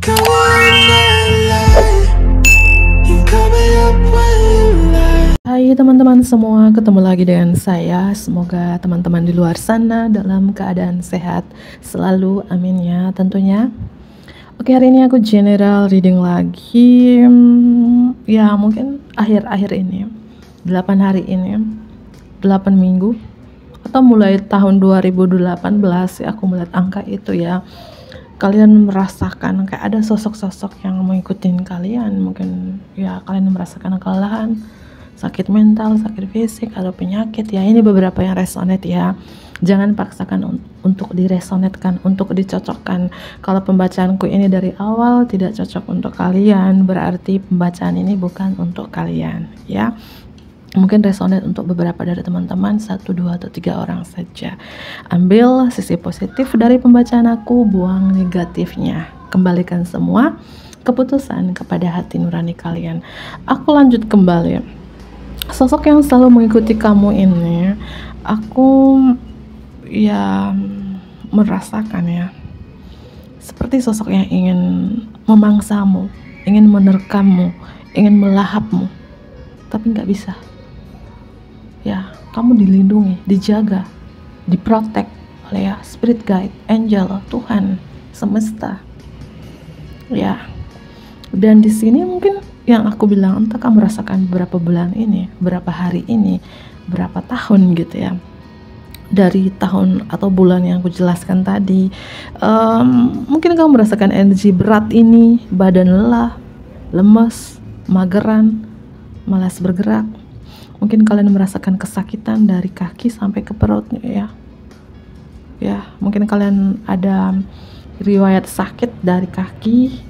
Hai teman-teman semua, ketemu lagi dengan saya. Semoga teman-teman di luar sana dalam keadaan sehat selalu, amin ya tentunya. Oke, hari ini aku general reading lagi. Ya mungkin akhir-akhir ini 8 hari ini, 8 minggu, atau mulai tahun 2018 ya, aku melihat angka itu ya. Kalian merasakan kayak ada sosok-sosok yang mengikuti kalian. Mungkin ya kalian merasakan kelelahan, sakit mental, sakit fisik, atau penyakit ya. Ini beberapa yang resonate ya. Jangan paksakan untuk diresonetkan, untuk dicocokkan. Kalau pembacaanku ini dari awal tidak cocok untuk kalian, berarti pembacaan ini bukan untuk kalian ya. Mungkin resonate untuk beberapa dari teman-teman, 1, 2, atau 3 orang saja. Ambil sisi positif dari pembacaan aku, buang negatifnya. Kembalikan semua keputusan kepada hati nurani kalian. Aku lanjut kembali. Sosok yang selalu mengikuti kamu ini, aku ya merasakan ya, seperti sosok yang ingin memangsamu, ingin menerkammu, ingin melahapmu, tapi nggak bisa. Ya, kamu dilindungi, dijaga, diprotek oleh ya, spirit guide, angel, Tuhan, semesta. Ya, dan di sini mungkin yang aku bilang, entah kamu rasakan berapa bulan ini, berapa hari ini, berapa tahun gitu ya, dari tahun atau bulan yang aku jelaskan tadi. Mungkin kamu merasakan energi berat ini, badan lelah, lemes, mageran, malas bergerak. Mungkin kalian merasakan kesakitan dari kaki sampai ke perut ya. Ya, mungkin kalian ada riwayat sakit dari kaki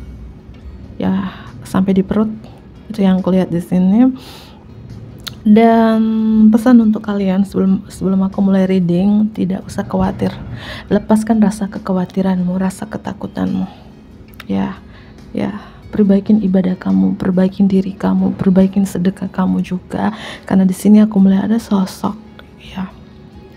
ya sampai di perut. Itu yang aku lihat di sini. Dan pesan untuk kalian sebelum aku mulai reading, tidak usah khawatir. Lepaskan rasa kekhawatiranmu, rasa ketakutanmu. Ya. Perbaikin ibadah kamu, perbaikin diri kamu, perbaikin sedekah kamu juga. Karena di sini aku melihat ada sosok ya,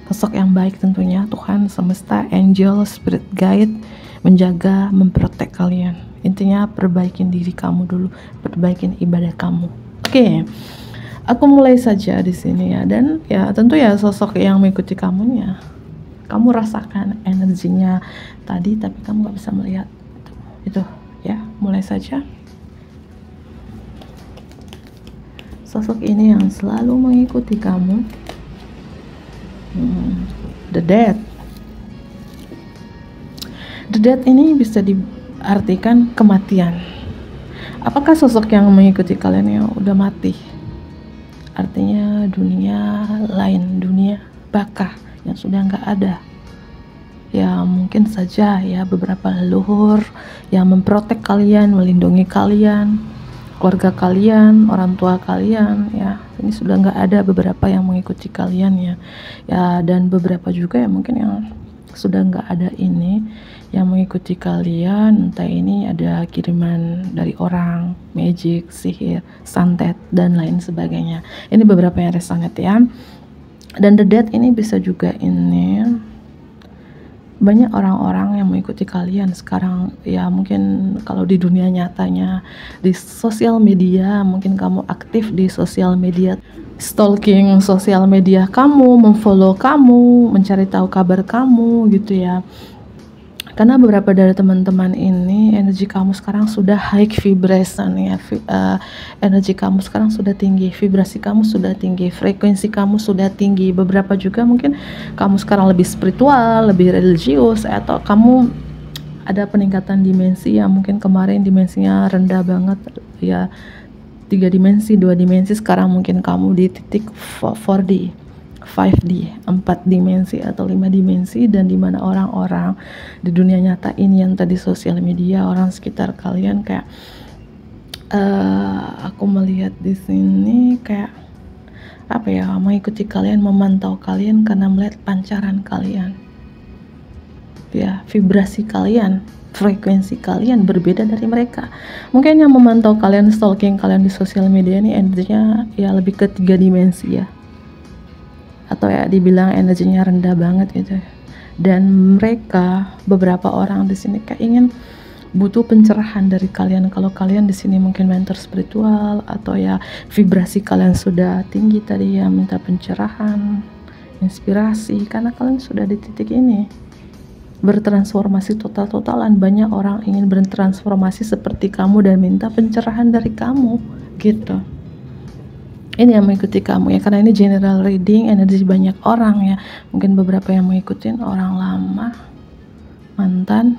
sosok yang baik tentunya, Tuhan, semesta, angel, spirit guide, menjaga, memprotek kalian. Intinya perbaikin diri kamu dulu, perbaikin ibadah kamu. Oke. Aku mulai saja di sini ya, dan ya tentu ya sosok yang mengikuti kamunya. Kamu rasakan energinya tadi, tapi kamu nggak bisa melihat itu. Ya, mulai saja. Sosok ini yang selalu mengikuti kamu. The Death. The Death ini bisa diartikan kematian. Apakah sosok yang mengikuti kalian yang udah mati? Artinya dunia lain, dunia baka yang sudah nggak ada. Ya mungkin saja ya beberapa leluhur yang memprotek kalian, melindungi kalian, keluarga kalian, orang tua kalian ya. Ini sudah nggak ada beberapa yang mengikuti kalian ya. Ya, dan beberapa juga ya mungkin yang sudah nggak ada ini yang mengikuti kalian. Entah ini ada kiriman dari orang, magic, sihir, santet, dan lain sebagainya. Ini beberapa yang resonate ya. Dan The Death ini bisa juga ini banyak orang-orang yang mengikuti kalian sekarang ya. Mungkin kalau di dunia nyatanya, di sosial media, mungkin kamu aktif di sosial media, stalking sosial media kamu, memfollow kamu, mencari tahu kabar kamu gitu ya. Karena beberapa dari teman-teman ini energi kamu sekarang sudah high vibration ya. Energi kamu sekarang sudah tinggi, vibrasi kamu sudah tinggi, frekuensi kamu sudah tinggi. Beberapa juga mungkin kamu sekarang lebih spiritual, lebih religius, atau kamu ada peningkatan dimensi yang mungkin kemarin dimensinya rendah banget ya, 3 dimensi, 2 dimensi, sekarang mungkin kamu di titik 4D, 5D, 4 dimensi atau 5 dimensi, dan dimana orang-orang di dunia nyata ini yang tadi sosial media, orang sekitar kalian kayak aku melihat di sini kayak apa ya, mengikuti kalian, memantau kalian karena melihat pancaran kalian ya, vibrasi kalian, frekuensi kalian berbeda dari mereka. Mungkin yang memantau kalian, stalking kalian di sosial media ini energinya ya lebih ke 3 dimensi ya, atau ya dibilang energinya rendah banget gitu. Dan mereka, beberapa orang di sini kayak ingin butuh pencerahan dari kalian. Kalau kalian di sini mungkin mentor spiritual atau ya vibrasi kalian sudah tinggi tadi ya, minta pencerahan, inspirasi, karena kalian sudah di titik ini bertransformasi total-totalan. Banyak orang ingin bertransformasi seperti kamu dan minta pencerahan dari kamu gitu. Ini yang mengikuti kamu ya, karena ini general reading, energi banyak orang ya. Mungkin beberapa yang mengikuti orang lama, mantan,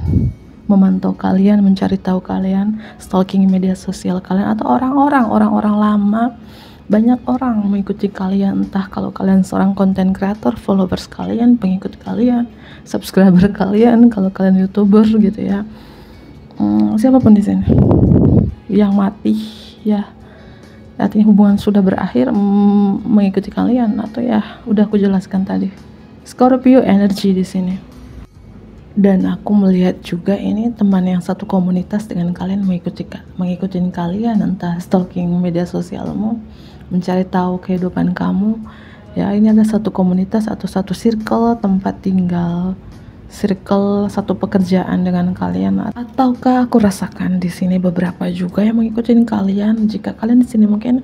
memantau kalian, mencari tahu kalian, stalking media sosial kalian, atau orang-orang lama. Banyak orang mengikuti kalian, entah kalau kalian seorang content creator, followers kalian, pengikut kalian, subscriber kalian, kalau kalian youtuber gitu ya. Siapapun di sini yang mati ya, artinya hubungan sudah berakhir, mengikuti kalian, atau ya udah aku jelaskan tadi. Scorpio energi di sini. Dan aku melihat juga ini teman yang satu komunitas dengan kalian, mengikuti kalian, entah stalking media sosialmu, mencari tahu kehidupan kamu ya. Ini ada satu komunitas atau satu circle tempat tinggal, circle satu pekerjaan dengan kalian, ataukah aku rasakan di sini beberapa juga yang mengikuti kalian. Jika kalian di sini mungkin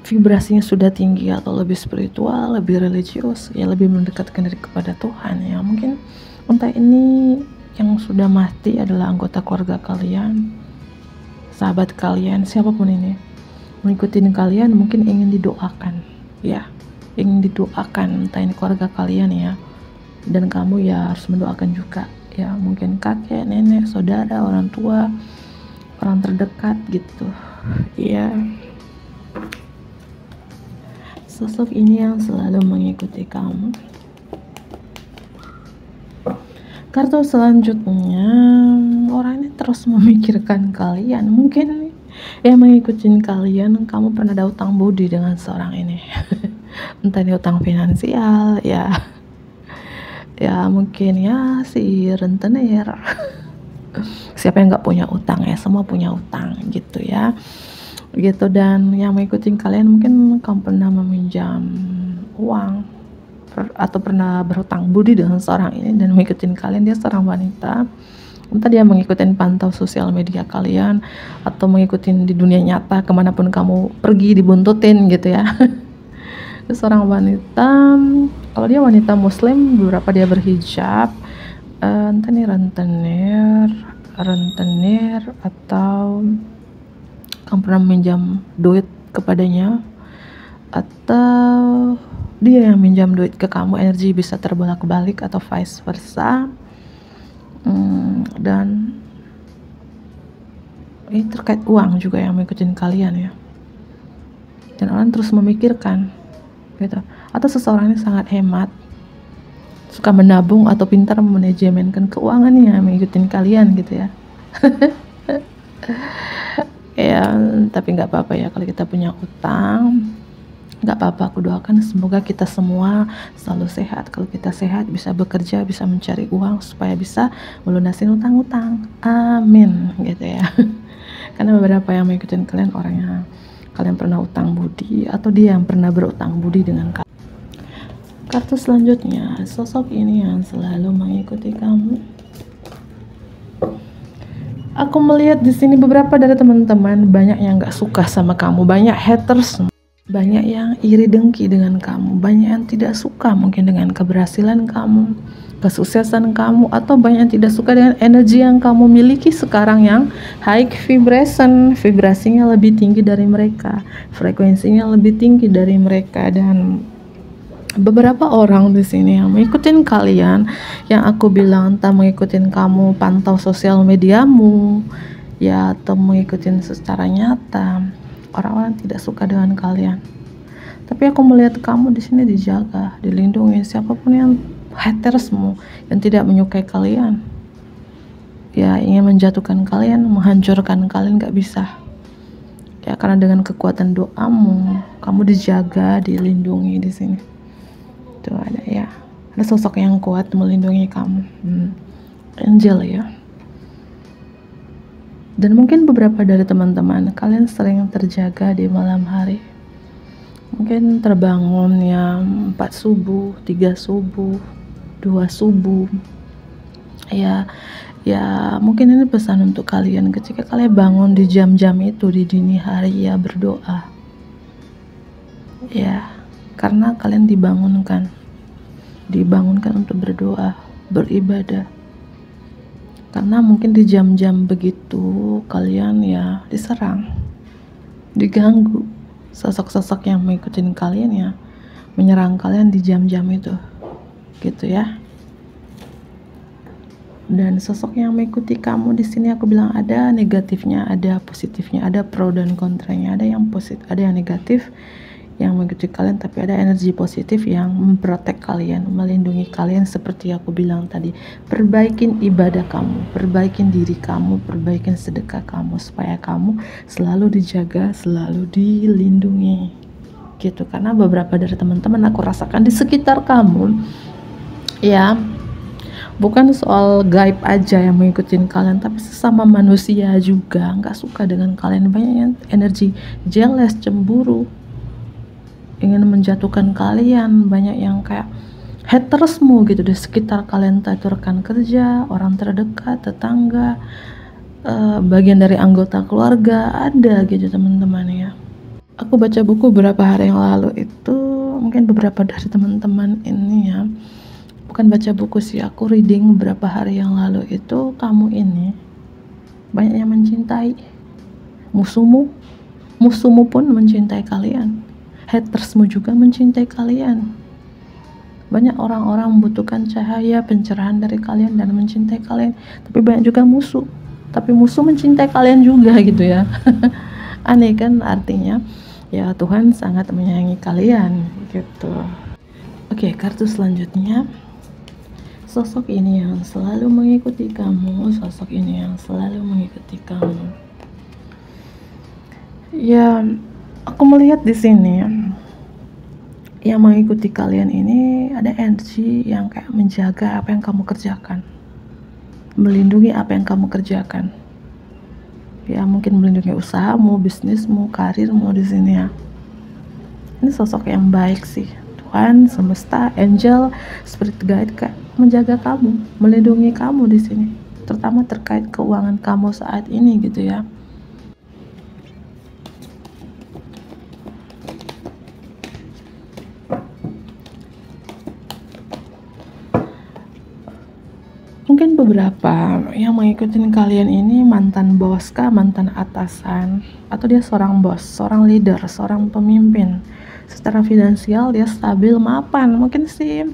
vibrasinya sudah tinggi atau lebih spiritual, lebih religius ya, lebih mendekatkan diri kepada Tuhan ya. Mungkin entah ini yang sudah mati adalah anggota keluarga kalian, sahabat kalian, siapapun ini mengikuti kalian, mungkin ingin didoakan ya, ingin didoakan, entah ini keluarga kalian ya, dan kamu ya harus mendoakan juga ya, mungkin kakek, nenek, saudara, orang tua, orang terdekat gitu ya. Sosok ini yang selalu mengikuti kamu. Kartu selanjutnya, orang ini terus memikirkan kalian. Mungkin yang mengikuti kalian, kamu pernah ada utang budi dengan seorang ini. Entah ini utang finansial ya, ya mungkin ya si rentenir. Siapa yang nggak punya utang ya, semua punya utang gitu ya, gitu. Dan yang mengikuti kalian, mungkin kamu pernah meminjam uang atau pernah berhutang budi dengan seorang ini, dan mengikuti kalian. Dia seorang wanita, entah dia mengikuti pantau sosial media kalian atau mengikuti di dunia nyata, kemanapun kamu pergi dibuntutin gitu ya. Dia seorang wanita, kalau dia wanita muslim, beberapa dia berhijab, entah ini rentenir atau kamu pernah meminjam duit kepadanya, atau dia yang minjam duit ke kamu. Energi bisa terbolak-balik atau vice versa. Dan ini terkait uang juga yang mengikuti kalian ya, dan orang terus memikirkan gitu. Atau seseorang ini sangat hemat, suka menabung atau pintar memanajemenkan keuangannya, mengikuti kalian gitu ya. Ya tapi nggak apa-apa ya kalau kita punya utang, nggak apa-apa. Aku doakan semoga kita semua selalu sehat. Kalau kita sehat, bisa bekerja, bisa mencari uang supaya bisa melunasi utang-utang, amin gitu ya. Karena beberapa yang mengikuti kalian, orang yang kalian pernah utang budi, atau dia yang pernah berutang budi dengan kalian. Kartu selanjutnya, sosok ini yang selalu mengikuti kamu. Aku melihat di sini beberapa dari teman-teman, banyak yang nggak suka sama kamu, banyak haters, banyak yang iri dengki dengan kamu, banyak yang tidak suka mungkin dengan keberhasilan kamu, kesuksesan kamu, atau banyak yang tidak suka dengan energi yang kamu miliki sekarang yang high vibration, vibrasinya lebih tinggi dari mereka, frekuensinya lebih tinggi dari mereka. Dan beberapa orang di sini yang mengikuti kalian, yang aku bilang entah mengikuti kamu pantau sosial mediamu ya, atau mengikuti secara nyata, orang-orang tidak suka dengan kalian. Tapi aku melihat kamu di sini dijaga, dilindungi. Siapapun yang hatersmu, yang tidak menyukai kalian ya, ingin menjatuhkan kalian, menghancurkan kalian, nggak bisa ya, karena dengan kekuatan doamu, kamu dijaga, dilindungi di sini. Tuh ada ya, ada sosok yang kuat melindungi kamu, angel ya. Dan mungkin beberapa dari teman-teman kalian sering terjaga di malam hari, mungkin terbangun ya 4 subuh, 3 subuh, 2 subuh ya. Ya mungkin ini pesan untuk kalian, ketika kalian bangun di jam-jam itu di dini hari, ya berdoa ya, karena kalian dibangunkan untuk berdoa, beribadah. Karena mungkin di jam-jam begitu kalian ya diserang, diganggu, sosok-sosok yang mengikuti kalian ya menyerang kalian di jam-jam itu gitu ya. Dan sosok yang mengikuti kamu di sini aku bilang ada negatifnya, ada positifnya, ada pro dan kontranya, ada yang positif, ada yang negatif yang mengikuti kalian, tapi ada energi positif yang memprotek kalian, melindungi kalian. Seperti aku bilang tadi, perbaikin ibadah kamu, perbaikin diri kamu, perbaikin sedekah kamu, supaya kamu selalu dijaga, selalu dilindungi gitu. Karena beberapa dari teman-teman aku rasakan di sekitar kamu ya, bukan soal gaib aja yang mengikuti kalian, tapi sesama manusia juga nggak suka dengan kalian. Banyak yang energi jealous, cemburu, ingin menjatuhkan kalian. Banyak yang kayak hatersmu gitu di sekitar kalian, entah itu rekan kerja, orang terdekat, tetangga, bagian dari anggota keluarga, ada gitu teman-teman ya. Aku baca buku beberapa hari yang lalu itu, mungkin beberapa dari teman-teman ini ya, bukan baca buku sih, aku reading beberapa hari yang lalu itu, kamu ini banyak yang mencintai musuhmu pun mencintai kalian, hatersmu juga mencintai kalian. Banyak orang-orang membutuhkan cahaya pencerahan dari kalian dan mencintai kalian, tapi banyak juga musuh, tapi musuh mencintai kalian juga gitu ya. Aneh kan, artinya ya Tuhan sangat menyayangi kalian gitu. Oke, kartu selanjutnya, sosok ini yang selalu mengikuti kamu, sosok ini yang selalu mengikuti kamu. Ya, aku melihat di sini yang mengikuti kalian ini ada energi yang kayak menjaga apa yang kamu kerjakan, melindungi apa yang kamu kerjakan. Ya, mungkin melindungi usahamu, bisnismu, karirmu di sini ya. Ini sosok yang baik sih. Tuhan, semesta, angel, spirit guide kayak menjaga kamu, melindungi kamu di sini, terutama terkait keuangan kamu saat ini gitu ya. Mungkin beberapa yang mengikuti kalian ini mantan bos kah, mantan atasan, atau dia seorang bos, seorang leader, seorang pemimpin. Secara finansial dia stabil, mapan, mungkin sih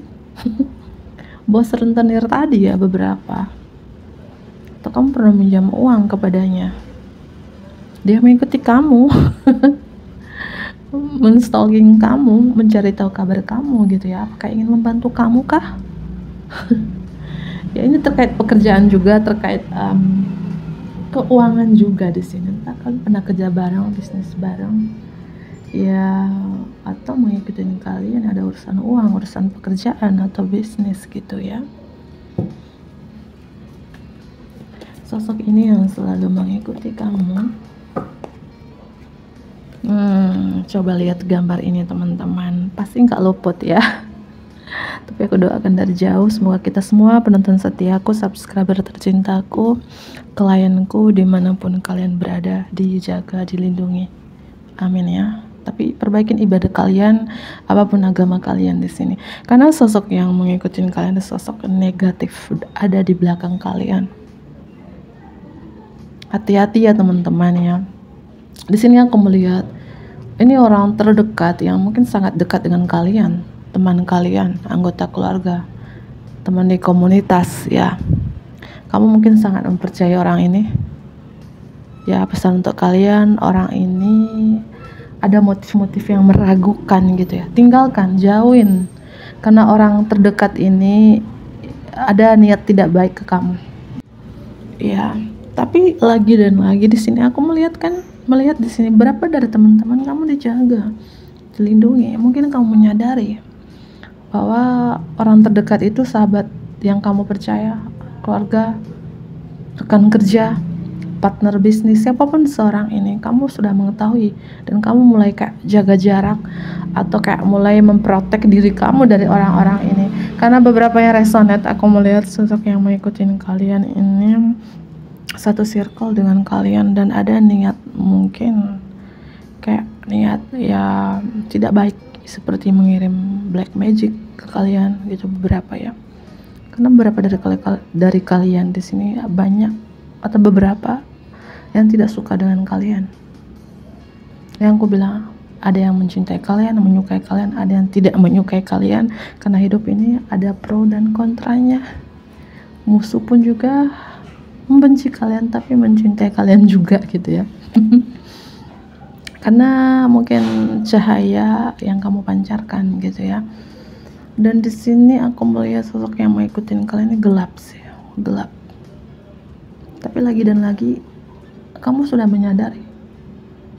bos rentenir tadi ya beberapa, atau kamu pernah minjam uang kepadanya, dia mengikuti kamu menstalking kamu, mencari tahu kabar kamu gitu ya. Apakah ingin membantu kamu kah? Ya, ini terkait pekerjaan juga, terkait keuangan juga di sini. Entah kalian pernah kerja bareng, bisnis bareng ya, atau mengikuti kalian ada urusan uang, urusan pekerjaan atau bisnis gitu ya. Sosok ini yang selalu mengikuti kamu. Coba lihat gambar ini teman-teman, pasti nggak luput ya. Tapi aku doakan dari jauh, semoga kita semua penonton setiaku, subscriber tercintaku, klienku, dimanapun kalian berada, dijaga, dilindungi. Amin ya. Tapi perbaikin ibadah kalian, apapun agama kalian di sini. Karena sosok yang mengikuti kalian, sosok negatif ada di belakang kalian. Hati-hati ya teman-teman ya. Di sini aku melihat ini orang terdekat yang mungkin sangat dekat dengan kalian, teman kalian, anggota keluarga, teman di komunitas ya. Kamu mungkin sangat mempercayai orang ini. Ya, pesan untuk kalian, orang ini ada motif-motif yang meragukan gitu ya. Tinggalkan, jauhin. Karena orang terdekat ini ada niat tidak baik ke kamu. Ya, tapi lagi dan lagi di sini aku melihat di sini berapa dari teman-teman kamu dijaga, dilindungi. Mungkin kamu menyadari bahwa orang terdekat itu sahabat yang kamu percaya, keluarga, rekan kerja, partner bisnis, siapapun seorang ini, kamu sudah mengetahui dan kamu mulai kayak jaga jarak atau kayak mulai memprotek diri kamu dari orang-orang ini. Karena beberapa yang resonate, aku melihat sosok yang mengikuti kalian ini satu circle dengan kalian, dan ada niat, mungkin kayak niat ya tidak baik, seperti mengirim black magic ke kalian gitu, beberapa ya. Karena beberapa dari kalian di sini banyak atau beberapa yang tidak suka dengan kalian. Yang aku bilang, ada yang mencintai kalian, menyukai kalian, ada yang tidak menyukai kalian. Karena hidup ini ada pro dan kontranya. Musuh pun juga membenci kalian tapi mencintai kalian juga gitu ya. Karena mungkin cahaya yang kamu pancarkan gitu ya. Dan di sini aku melihat sosok yang mengikuti kalian ini gelap sih, gelap. Tapi lagi dan lagi kamu sudah menyadari,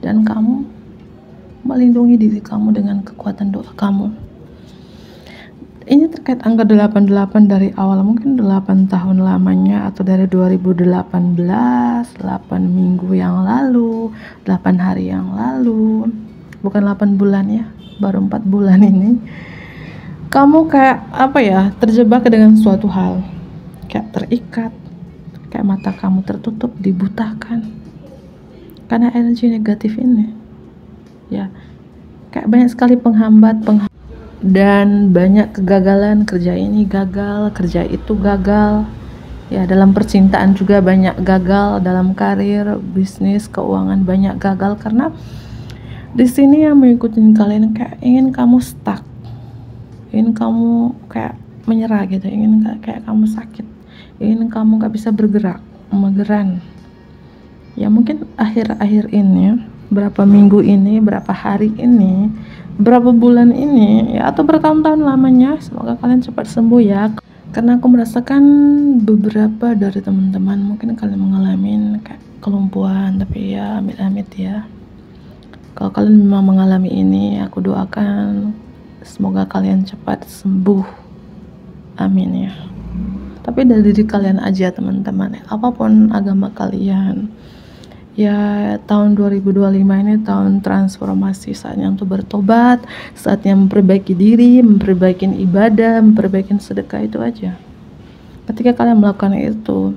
dan kamu melindungi diri kamu dengan kekuatan doa kamu. Ini terkait angka 88 dari awal, mungkin 8 tahun lamanya, atau dari 2018, 8 minggu yang lalu, 8 hari yang lalu, bukan 8 bulan ya, baru 4 bulan ini. Kamu kayak apa ya, terjebak dengan suatu hal, kayak terikat, kayak mata kamu tertutup, dibutakan karena energi negatif ini ya. Kayak banyak sekali penghambat dan banyak kegagalan. Kerja ini gagal, kerja itu gagal ya. Dalam percintaan juga banyak gagal, dalam karir, bisnis, keuangan banyak gagal. Karena di sini yang mengikuti kalian kayak ingin kamu stuck, ingin kamu kayak menyerah gitu, ingin kayak kamu sakit, ingin kamu gak bisa bergerak, mageran ya. Mungkin akhir-akhir ini, berapa minggu ini, berapa hari ini, berapa bulan ini ya, atau bertahun-tahun lamanya, semoga kalian cepat sembuh ya. Karena aku merasakan beberapa dari teman-teman mungkin kalian mengalami kayak kelumpuhan, tapi ya amit-amit ya. Kalau kalian memang mengalami ini, aku doakan semoga kalian cepat sembuh, amin ya. Tapi dari diri kalian aja teman-teman, apapun agama kalian ya, tahun 2025 ini tahun transformasi, saatnya untuk bertobat, saatnya memperbaiki diri, memperbaiki ibadah, memperbaiki sedekah, itu aja. Ketika kalian melakukan itu,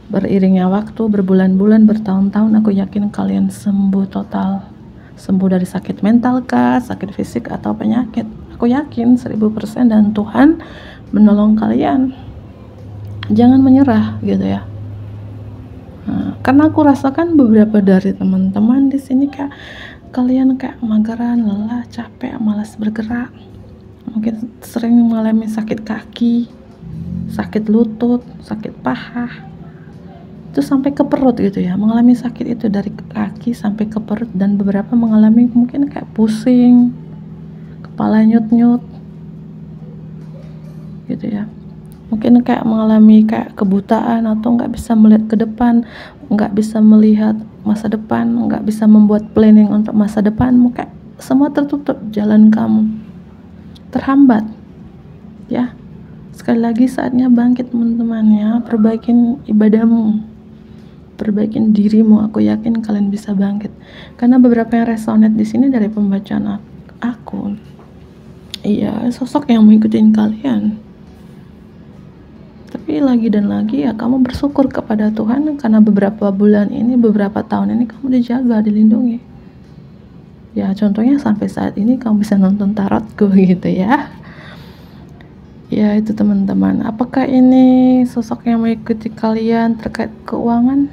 beriringnya waktu, berbulan-bulan, bertahun-tahun, aku yakin kalian sembuh total. Sembuh dari sakit mental kah, sakit fisik, atau penyakit. Aku yakin 1000%, dan Tuhan menolong kalian. Jangan menyerah gitu ya. Nah, karena aku rasakan beberapa dari teman-teman di sini kayak kalian kayak mageran, lelah, capek, malas bergerak. Mungkin sering mengalami sakit kaki, sakit lutut, sakit paha. Itu sampai ke perut gitu ya. Mengalami sakit itu dari kaki sampai ke perut, dan beberapa mengalami mungkin kayak pusing, kepala nyut-nyut gitu ya. Mungkin kayak mengalami kayak kebutaan, atau nggak bisa melihat ke depan, nggak bisa melihat masa depan, nggak bisa membuat planning untuk masa depan. Mungkin semua tertutup, jalan kamu terhambat ya. Sekali lagi saatnya bangkit teman-teman ya. Perbaikin ibadahmu, perbaikin dirimu. Aku yakin kalian bisa bangkit. Karena beberapa yang resonate di sini dari pembacaan aku, iya, sosok yang mengikuti kalian. Tapi lagi dan lagi ya, kamu bersyukur kepada Tuhan karena beberapa bulan ini, beberapa tahun ini kamu dijaga, dilindungi ya. Contohnya sampai saat ini kamu bisa nonton tarotku gitu ya. Ya itu teman-teman. Apakah ini sosok yang mengikuti kalian terkait keuangan,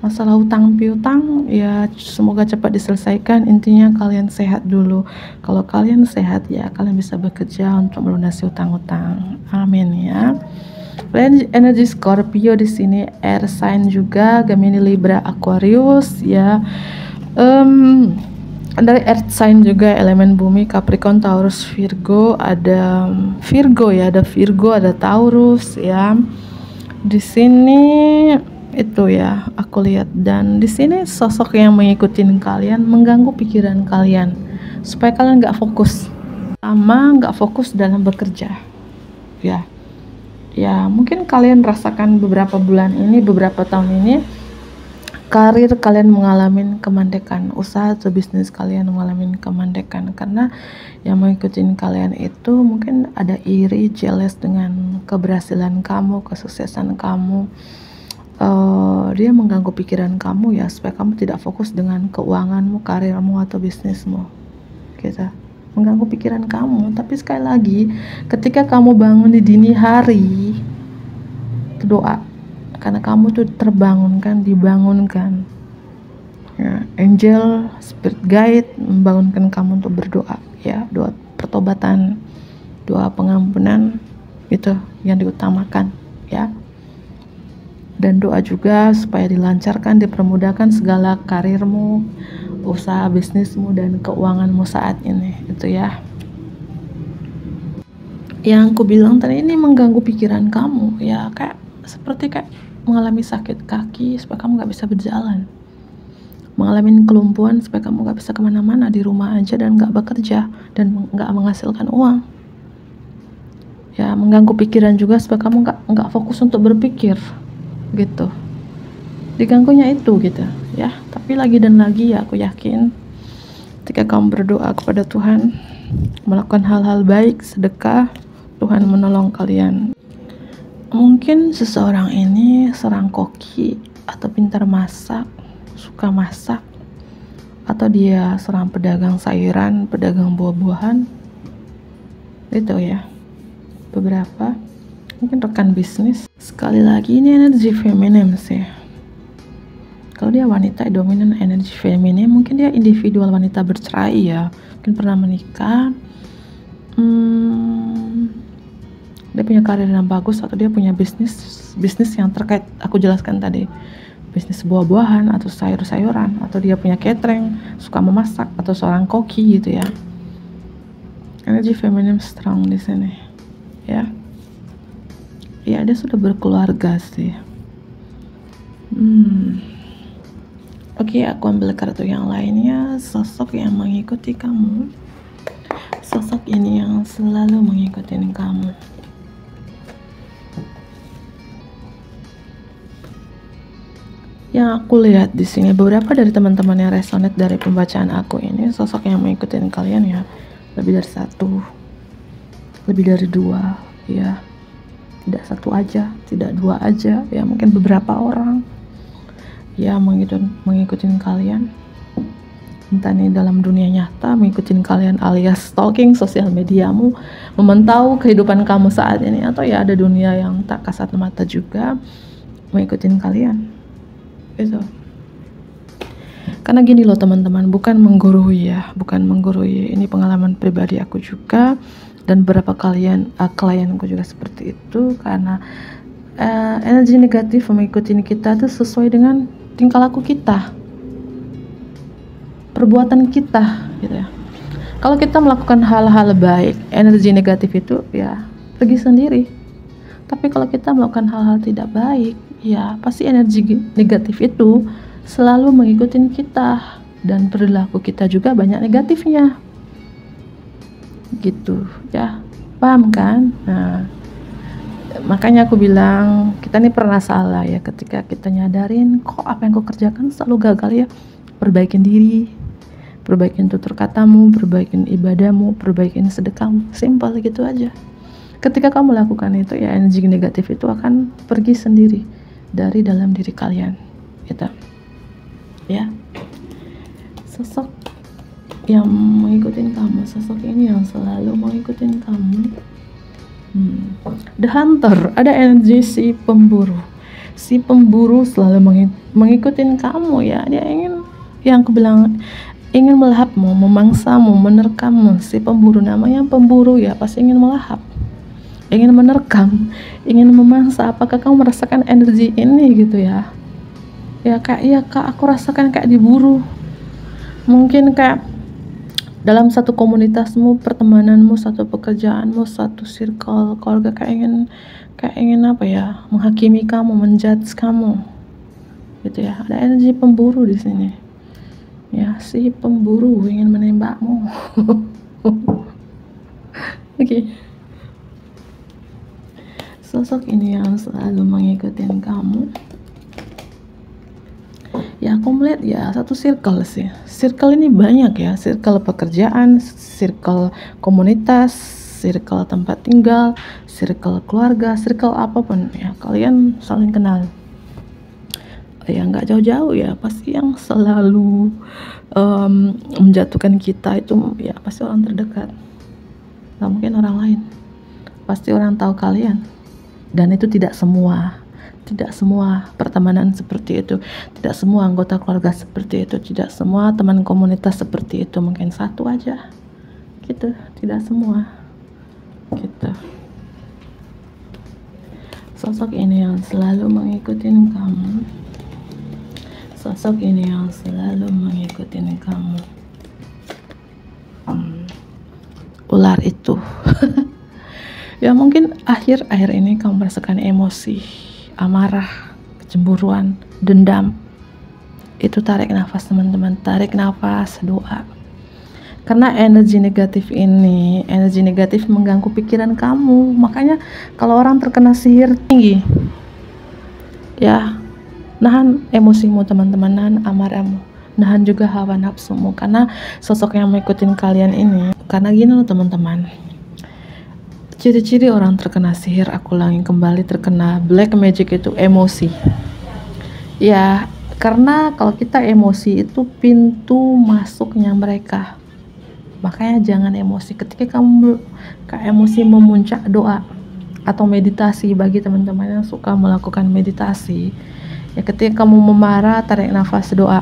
masalah hutang piutang ya, semoga cepat diselesaikan. Intinya kalian sehat dulu. Kalau kalian sehat ya, kalian bisa bekerja untuk melunasi hutang-hutang, amin ya. Energi Scorpio di sini, air sign juga, Gemini, Libra, Aquarius ya. Dari earth sign juga, elemen bumi, Capricorn, Taurus, Virgo. Ada Virgo ya, ada Virgo, ada Taurus ya. Di sini itu ya, aku lihat. Dan di sini sosok yang mengikuti kalian, mengganggu pikiran kalian supaya kalian nggak fokus, nggak fokus dalam bekerja ya. Ya mungkin kalian rasakan beberapa bulan ini, beberapa tahun ini, karir kalian mengalami kemandekan, usaha atau bisnis kalian mengalami kemandekan, karena yang mengikutin kalian itu mungkin ada iri, jealous dengan keberhasilan kamu, kesuksesan kamu. Dia mengganggu pikiran kamu ya, supaya kamu tidak fokus dengan keuanganmu, karirmu atau bisnismu gitu, mengganggu pikiran kamu. Tapi sekali lagi, ketika kamu bangun di dini hari, doa, karena kamu tuh terbangunkan, dibangunkan ya, angel, spirit guide membangunkan kamu untuk berdoa ya, doa pertobatan, doa pengampunan, itu yang diutamakan ya. Dan doa juga supaya dilancarkan, dipermudahkan segala karirmu, usaha bisnismu, dan keuanganmu saat ini, itu ya. Yang aku bilang tadi ini mengganggu pikiran kamu ya, kayak seperti kayak mengalami sakit kaki supaya kamu nggak bisa berjalan, mengalami kelumpuhan supaya kamu nggak bisa kemana-mana, di rumah aja dan nggak bekerja dan nggak menghasilkan uang ya. Mengganggu pikiran juga supaya kamu nggak fokus untuk berpikir gitu, diganggunya itu gitu ya. Tapi lagi dan lagi ya, aku yakin ketika kamu berdoa kepada Tuhan, melakukan hal-hal baik, sedekah, Tuhan menolong kalian. Mungkin seseorang ini seorang koki atau pintar masak, suka masak, atau dia seorang pedagang sayuran, pedagang buah-buahan, itu ya, beberapa mungkin rekan bisnis. Sekali lagi ini energi feminim sih. Kalau dia wanita dominan energi feminim, mungkin dia individual wanita bercerai ya, mungkin pernah menikah, dia punya karir yang bagus, atau dia punya bisnis yang terkait aku jelaskan tadi, bisnis buah-buahan atau sayur-sayuran, atau dia punya catering, suka memasak, atau seorang koki gitu ya. Energi feminim strong di sini ya. Ya, dia sudah berkeluarga sih. Oke, aku ambil kartu yang lainnya. Sosok yang mengikuti kamu. Sosok ini yang selalu mengikuti kamu. Yang aku lihat di sini, beberapa dari teman-teman yang resonate dari pembacaan aku ini, sosok yang mengikuti kalian ya, lebih dari satu, lebih dari dua ya. Tidak satu aja, tidak dua aja ya, mungkin beberapa orang ya mengikuti kalian, entah ini dalam dunia nyata mengikuti kalian alias stalking sosial mediamu, memantau kehidupan kamu saat ini, atau ya ada dunia yang tak kasat mata juga mengikuti kalian itu. Karena gini loh teman-teman, bukan menggurui ya, bukan menggurui, ini pengalaman pribadi aku juga, dan beberapa klienku juga seperti itu. Karena energi negatif mengikuti kita itu sesuai dengan tingkah laku kita, perbuatan kita gitu ya. Kalau kita melakukan hal-hal baik, energi negatif itu ya pergi sendiri. Tapi kalau kita melakukan hal-hal tidak baik, ya pasti energi negatif itu selalu mengikuti kita, dan perilaku kita juga banyak negatifnya gitu ya, paham kan? Nah, makanya aku bilang kita ini pernah salah ya, ketika kita nyadarin kok apa yang kau kerjakan selalu gagal ya. Perbaikin diri, perbaikin tutur katamu, perbaikin ibadahmu, perbaikin sedekahmu, simpel gitu aja. Ketika kamu lakukan itu ya, energi negatif itu akan pergi sendiri dari dalam diri kalian gitu ya. Sosok yang mengikuti kamu, sosok ini yang selalu mengikuti kamu, The Hunter, ada energi si pemburu. Si pemburu selalu mengikuti kamu ya. Dia ingin, yang aku bilang, ingin melahapmu, memangsamu, menerkammu. Si pemburu, namanya pemburu ya, pasti ingin melahap, ingin menerkam, ingin memangsa. Apakah kamu merasakan energi ini gitu ya? Ya kak, iya kak, aku rasakan kayak diburu. Mungkin kayak dalam satu komunitasmu, pertemananmu, satu pekerjaanmu, satu circle keluarga, kayak ingin apa ya, menghakimi kamu, menjudge kamu gitu ya. Ada energi pemburu di sini ya, si pemburu ingin menembakmu. Oke. Sosok ini yang selalu mengikuti kamu Ya aku melihat ya satu circle sih. Circle ini banyak ya, circle pekerjaan, circle komunitas, circle tempat tinggal, circle keluarga, circle apapun ya, kalian saling kenal. Ya nggak jauh-jauh ya, pasti yang selalu menjatuhkan kita itu ya pasti orang terdekat, nggak mungkin orang lain. Pasti orang tahu kalian, dan itu tidak semua pertemanan seperti itu, tidak semua anggota keluarga seperti itu, tidak semua teman komunitas seperti itu, mungkin satu aja gitu, tidak semua gitu. Sosok ini yang selalu mengikuti kamu, sosok ini yang selalu mengikuti kamu. Ular itu ya mungkin akhir-akhir ini kamu merasakan emosi, amarah, kecemburuan, dendam. Itu tarik nafas teman-teman, tarik nafas, doa. Karena energi negatif ini, energi negatif mengganggu pikiran kamu. Makanya kalau orang terkena sihir tinggi, ya nahan emosimu teman-teman, nahan amarahmu, nahan juga hawa nafsumu. Karena sosok yang mengikuti kalian ini, karena gini loh teman-teman, ciri-ciri orang terkena sihir, aku ulangi kembali, terkena black magic itu emosi. Ya, karena kalau kita emosi itu pintu masuknya mereka. Makanya jangan emosi. Ketika kamu emosi memuncak, doa atau meditasi. Bagi teman-teman yang suka melakukan meditasi, ya ketika kamu memarah, tarik nafas, doa,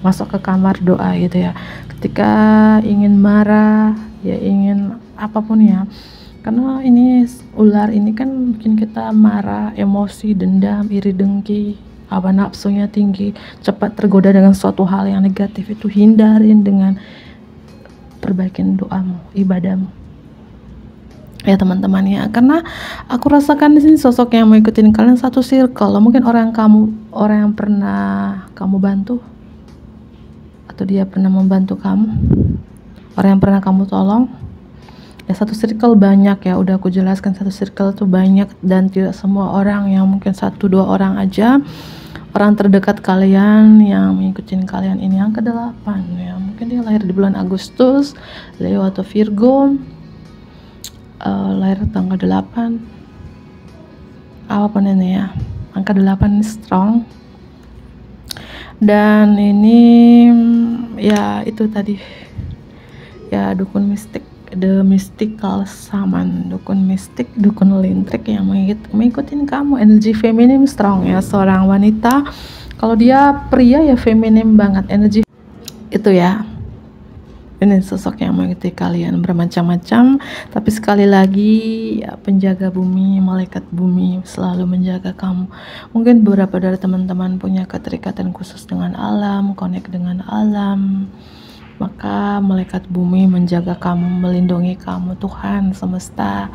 masuk ke kamar, doa gitu ya. Ketika ingin marah, ya ingin apapun ya, karena ini ular ini kan bikin kita marah, emosi, dendam, iri dengki, hawa nafsunya tinggi, cepat tergoda dengan suatu hal yang negatif. Itu hindarin dengan perbaikin doamu, ibadahmu ya teman-teman ya. Karena aku rasakan di sini sosok yang mengikuti kalian satu circle. Mungkin orang yang pernah kamu bantu, atau dia pernah membantu kamu, orang yang pernah kamu tolong. Ya satu circle banyak ya, udah aku jelaskan, satu circle tuh banyak, dan tidak semua orang, yang mungkin 1-2 orang aja, orang terdekat kalian yang mengikuti kalian ini. Yang ke-8 ya, mungkin dia lahir di bulan Agustus, Leo atau Virgo, lahir tanggal 8, apapun ini ya, angka 8 ini strong. Dan ini ya itu tadi ya, dukun mistik, the mystical shaman, dukun mistik, dukun lintrik yang mengikuti kamu. Energi feminim strong ya, seorang wanita. Kalau dia pria ya feminim banget energi itu ya. Ini sosok yang mengikuti kalian bermacam-macam, tapi sekali lagi ya, penjaga bumi, malaikat bumi selalu menjaga kamu. Mungkin beberapa dari teman-teman punya keterikatan khusus dengan alam, connect dengan alam, maka malaikat bumi menjaga kamu, melindungi kamu. Tuhan semesta,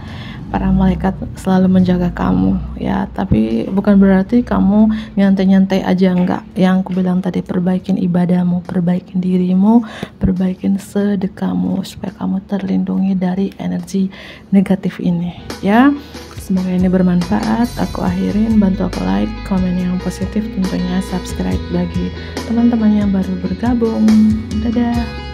para malaikat selalu menjaga kamu ya. Tapi bukan berarti kamu nyantai-nyantai aja, enggak. Yang aku bilang tadi, perbaikin ibadahmu, perbaikin dirimu, perbaikin sedekahmu, supaya kamu terlindungi dari energi negatif ini ya. Semoga ini bermanfaat. Aku akhirin, bantu aku like, komen yang positif, tentunya subscribe bagi teman-teman yang baru bergabung. Dadah.